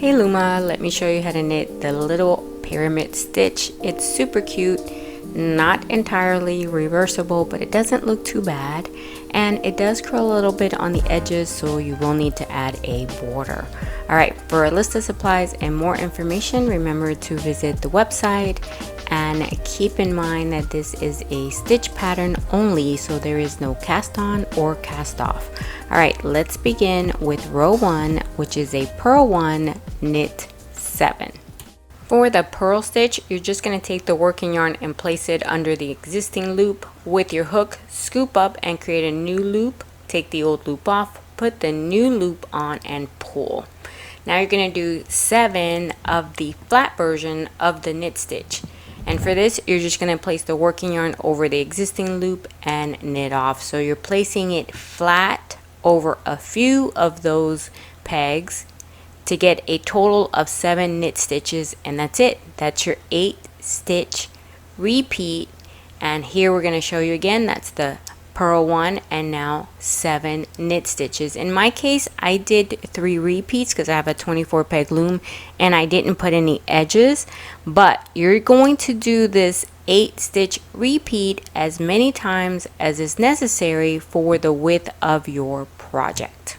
Hey Luma, let me show you how to knit the little pyramid stitch. It's super cute, not entirely reversible, but it doesn't look too bad, and it does curl a little bit on the edges, so you will need to add a border. Alright, for a list of supplies and more information, remember to visit the website, and keep in mind that this is a stitch pattern only, so there is no cast on or cast off. Alright, let's begin with row 1, which is a purl 1, knit 7. For the purl stitch, you're just going to take the working yarn and place it under the existing loop with your hook, scoop up and create a new loop. Take the old loop off, put the new loop on and pull. Now you're going to do 7 of the flat version of the knit stitch. And for this, you're just going to place the working yarn over the existing loop and knit off. So you're placing it flat over a few of those pegs to get a total of 7 knit stitches, and that's it. That's your 8 stitch repeat. And here we're going to show you again, that's the purl 1 and now 7 knit stitches. In my case, I did 3 repeats because I have a 24 peg loom and I didn't put any edges, but you're going to do this 8 stitch repeat as many times as is necessary for the width of your project.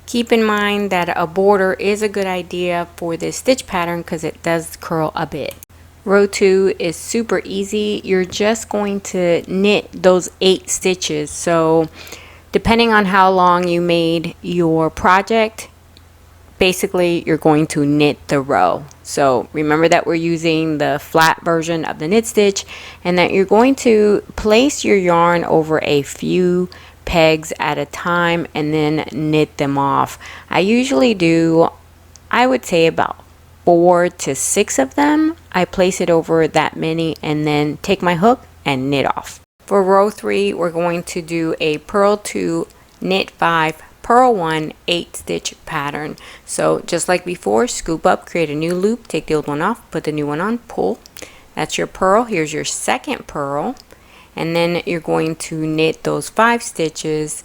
Keep in mind that a border is a good idea for this stitch pattern because it does curl a bit. Row 2 is super easy. You're just going to knit those 8 stitches. So depending on how long you made your project, basically you're going to knit the row. So remember that we're using the flat version of the knit stitch, and that you're going to place your yarn over a few pegs at a time and then knit them off. I usually do, I would say, about 4 to 6 of them. I place it over that many and then take my hook and knit off. For row 3, we're going to do a purl 2, knit 5, purl 1, 8 stitch pattern. So just like before, scoop up, create a new loop, take the old one off, put the new one on, pull. That's your purl. Here's your second purl, and then you're going to knit those 5 stitches.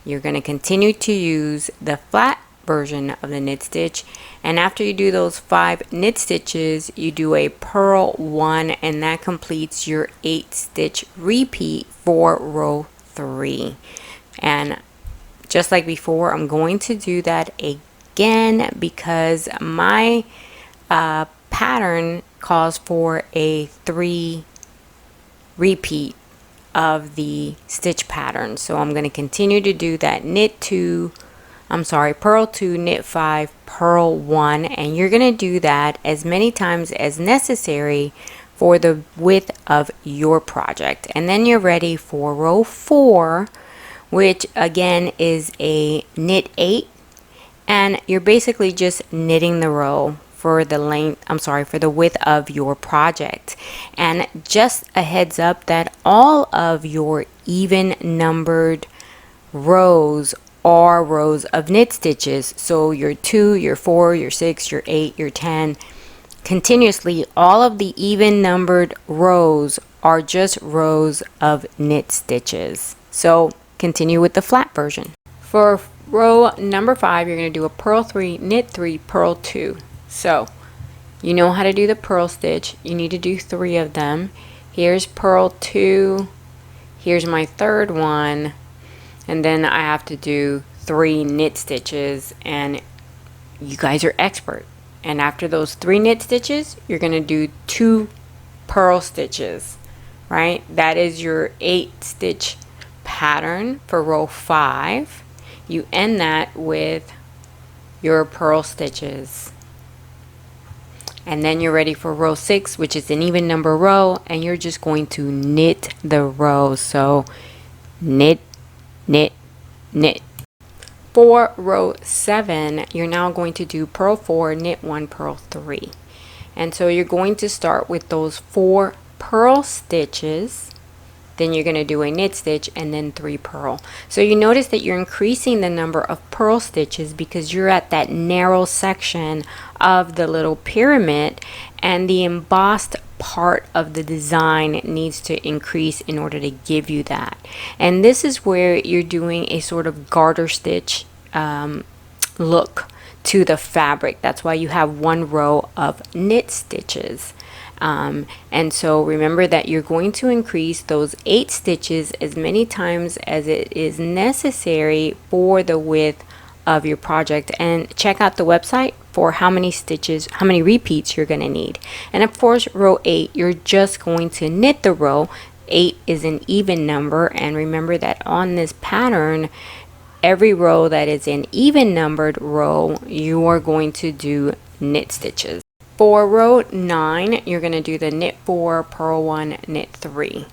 You're going to continue to use the flat version of the knit stitch, and after you do those 5 knit stitches, you do a purl 1, and that completes your 8 stitch repeat for row 3. And just like before, I'm going to do that again because my pattern calls for a 3 repeat of the stitch pattern. So I'm going to continue to do that purl 2, knit 5, purl 1, and you're going to do that as many times as necessary for the width of your project. And then you're ready for row 4, which again is a knit 8, and you're basically just knitting the row for the width of your project. And just a heads up that all of your even numbered rows are rows of knit stitches. So your 2, your 4, your 6, your 8, your 10, continuously all of the even numbered rows are just rows of knit stitches. So continue with the flat version. For row number 5, you're going to do a purl 3, knit 3, purl 2. So you know how to do the purl stitch. You need to do 3 of them. Here's purl 2, here's my third one, and then I have to do 3 knit stitches, and you guys are expert. And after those 3 knit stitches, you're going to do 2 purl stitches, right? That is your 8 stitch pattern for row 5. You end that with your purl stitches. And then you're ready for row 6, which is an even number row, and you're just going to knit the row. So knit, knit, knit. For row 7, you're now going to do purl 4, knit 1, purl 3. And so you're going to start with those 4 purl stitches, then you're going to do a knit stitch and then 3 purl. So you notice that you're increasing the number of purl stitches because you're at that narrow section of the little pyramid, and the embossed part of the design needs to increase in order to give you that. And this is where you're doing a sort of garter stitch look to the fabric. That's why you have one row of knit stitches. And so remember that you're going to increase those 8 stitches as many times as it is necessary for the width of your project, and check out the website for how many stitches, how many repeats you're going to need. And of course, row 8, you're just going to knit the row. 8 is an even number, and remember that on this pattern, every row that is an even numbered row, you are going to do knit stitches. For row 9, you're going to do the knit 4, purl 1, knit 3.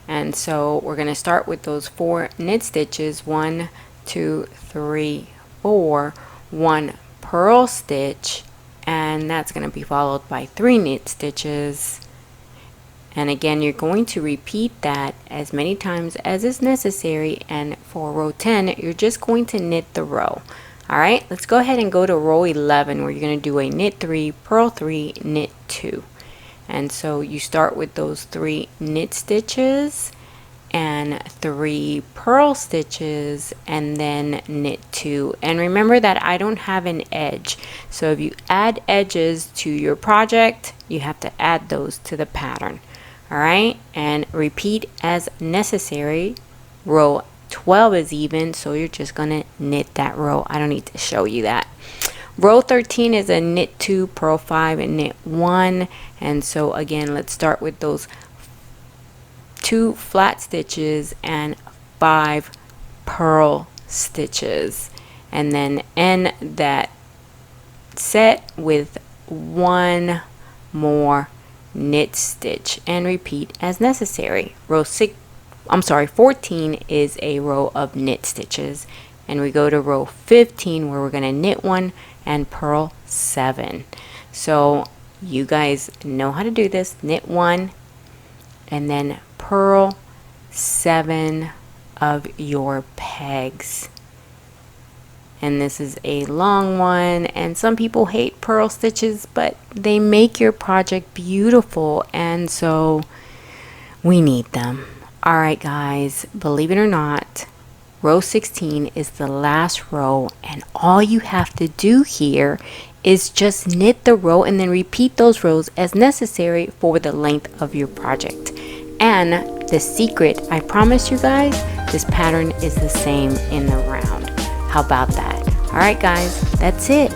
And so we're going to start with those 4 knit stitches, 1, 2, 3, 4, 1 purl stitch, and that's going to be followed by 3 knit stitches. And again, you're going to repeat that as many times as is necessary. And for row 10, you're just going to knit the row. All right, let's go ahead and go to row 11, where you're going to do a knit 3, purl 3, knit 2. And so you start with those 3 knit stitches and 3 purl stitches, and then knit 2. And remember that I don't have an edge, so if you add edges to your project, you have to add those to the pattern. All right, and repeat as necessary. Row 12 is even, so you're just gonna knit that row. I don't need to show you that. Row 13 is a knit 2, purl 5, and knit 1. And so again, let's start with those 2 flat stitches and 5 purl stitches, and then end that set with 1 more knit stitch and repeat as necessary. Row 14 is a row of knit stitches, and we go to row 15, where we're going to knit 1 and purl 7. So you guys know how to do this. Knit 1 and then purl 7 of your pegs. And this is a long one, and some people hate purl stitches, but they make your project beautiful, and so we need them. All right, guys, believe it or not, row 16 is the last row, and all you have to do here is just knit the row and then repeat those rows as necessary for the length of your project. And the secret, I promise you guys, this pattern is the same in the round. How about that? All right, guys, that's it.